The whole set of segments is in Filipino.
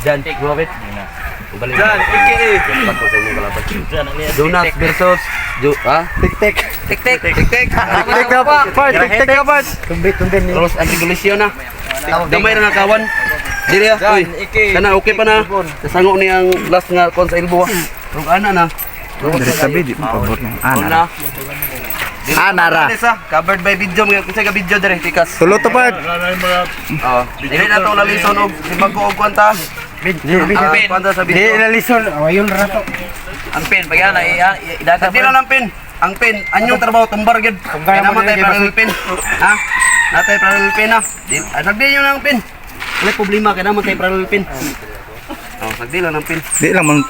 Jan, Robert. Jan, Jonas versus Tik-tik. Tik-tik. Tik-tik. Tik-tik na pa. Tik-tik na pa. Tumbit. Terus anti-gulisyon na. Gamay na nakawan. Dili Jan, kana okay pa na. Nasango ni ang last nga kon sa ilbo. Rug ana na. Dari tabi di pabor ng Ana. Anara. Covered by video mga kinsa ka video dire tikas. Tulo to pa. Oh, dili na to lalison og sibago og kwanta. Kwanta sa Di video. nalison. Awayon rato. Ang pin, pagyan na idata Dili lang pin. Ang pin, anyong trabaho tumbar gid. Kaya naman tayo parallel pin. Ha? Natay parallel pin na. Nagdiyo lang pin. Wala problema kaya naman tayo parallel pin. Oh, nagdiyo lang ng pin. Di lang man.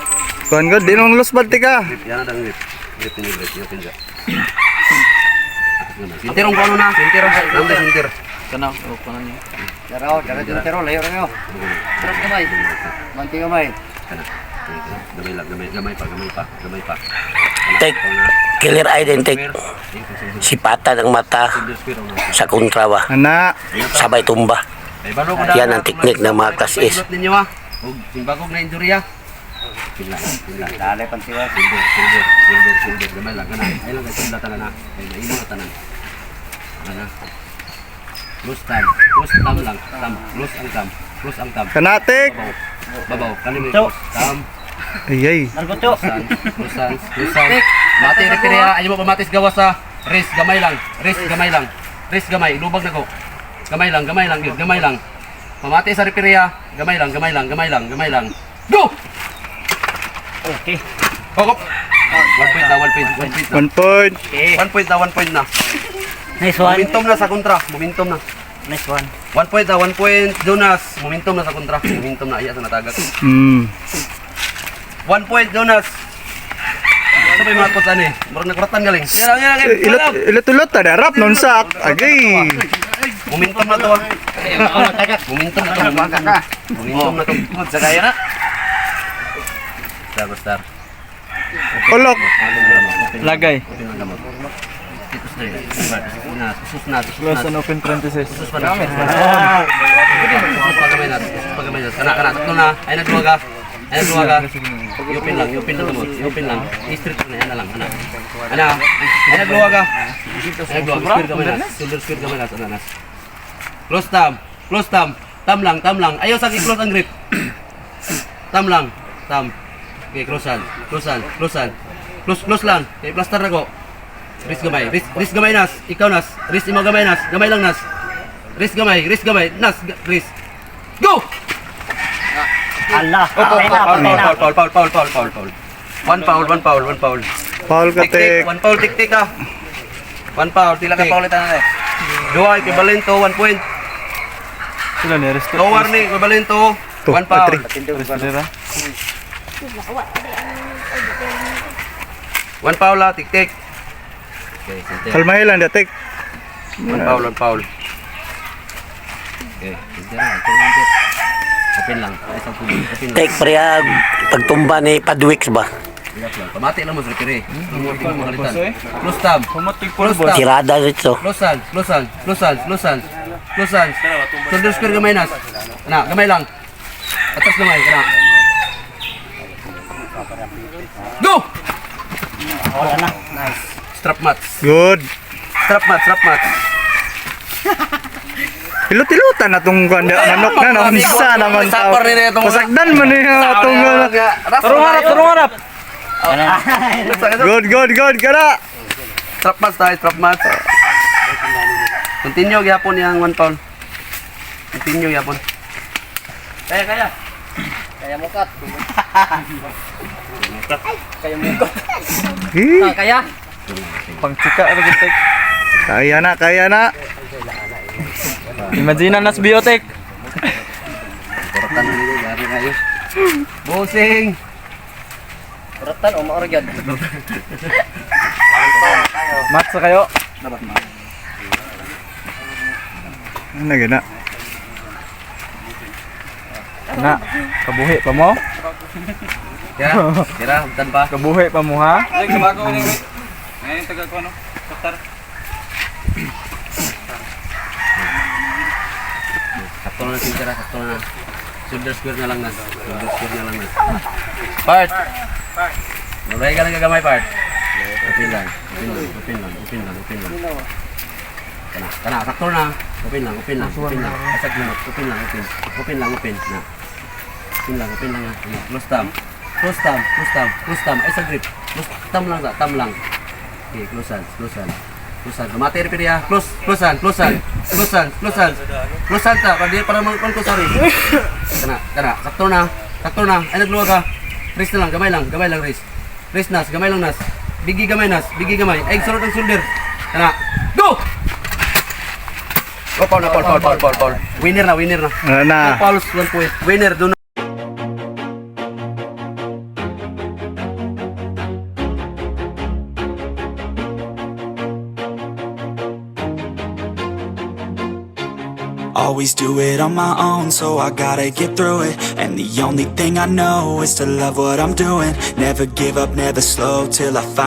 Kuan ko, di lang los balti ka. Yan na dang grip. Grip ni grip, yung pin. Sintirong ko ano na, sintirong. Nanda sintir. Kana, o kana niya. Tero, layo kayo. Terus gamay. Manti gamay. Kana. Gamay pa. Tek, clear identity. Sipatan ng mata sa kontrawa. Ana. Sabay tumba. Yan ang teknik ng mga class S. Ninyo ha. Og simbagog na injury ha. Pila. Dale pansiwa. Silver. Gamay lang kana. Ay lang kasi datan na. Ay naimo na tanan. Ana. Close tam lang. Close ang tam. Kanatik. Babaw. Kani may tam. Ayay. Closean. Mati rekreya. Ayaw mo pamatis gawas sa race. Gamay lang. Race gamay. Lubag na ko. Gamay lang. Pamati sa rekreya. Gamay lang. Go! Okay. Hokop. 1 point na. 1 point. 1 point na. Nice one. Momentum na sa kontra. Nice one. 1 point na. 1 point Jonas. Momentum na sa kontra. Momentum na iya sa natagat. 1 point Jonas. Sabay mga kotsan eh. Murag nakuratan galing. Yan. Ilot-ulot ta darap non sak. Agay. Momentum na to. Momentum na to. Sa kaya na. Star. Olok. Lagay. Sus na. Close and open parenthesis. Sus pa namin. Pagamay natin. Kana. Tatlo na. Ay nagluwaga. Yupin lang. I-street na yan na lang. Ana. Ay nagluwaga. Speed gamay nas. Close tam. Tam lang. Ayaw sa i-close ang grip. Tam lang. Okay, close lang. Okay, plaster na ko. Risk gamay nas. Ikaw nas. Risk imo gamay nas. Gamay lang nas. Risk gamay. Nas. Risk. Go! Allah. Foul. One foul. Paul katik. 1 foul tik ka. 1 foul. Tila ka paulitan na eh. Dua equivalent to 1 point. Sila ni resto. Lower ni equivalent to 1 foul. Resto. 1 foul la tik. Okay, sinter. Kalmahi lang datik. 1 foul. Okay, sinter. Open lang. Tek, priya, pagtumba ni Padwix ba? Pamati lang mo sa kire. Close tab. Tirada dito. Closean. Shoulder square gamay nas. Ana, gamay lang. Atas gamay kana. Go! Wala na. Nice. Strap match. Good. Strap match. Ilot-ilotan na tong ganda manok na naunsa naman tao. Sapar nila itong Pasagdan man niya atong Turong harap. Good kana. Strap match. Continue gyapon yang 1 foul. Continue gyapon. Kaya mukat. Eh, Pangchika ra gid tek. kaya na. Imagine nas biotek. Kortan nila yari kayo. Bosing. Ratan o maorgyad. Mat sa kayo. Ano gina? Na, kabuhi pa mo? Kira, hutan pa. Kabuhi pa mo ha? Sakto na. Shoulder square na lang nas. Shoulder square na lang nas. Part. Lulay ka lang kagamay, part. Open lang. Kana, sakto na. Open lang. Asag na. Open lang. Na. Open lang. Close thumb. Ay, sa grip. Thumb lang. Okay, close hands. Mati repair ya. Close hand ta. Para mag-on ko, sorry. Kana. Sakto na. Ay, nagluwa ka. Rest na lang. Gamay lang, rest. Rest nas. Gamay lang nas. Bigi gamay. Ay, sulod ang shoulder. Kana. Go! Oh, Paul. Winner na. Paul's 1 point. Winner, doon. Always do it on my own, so I gotta get through it. And the only thing I know is to love what I'm doing. Never give up, never slow till I find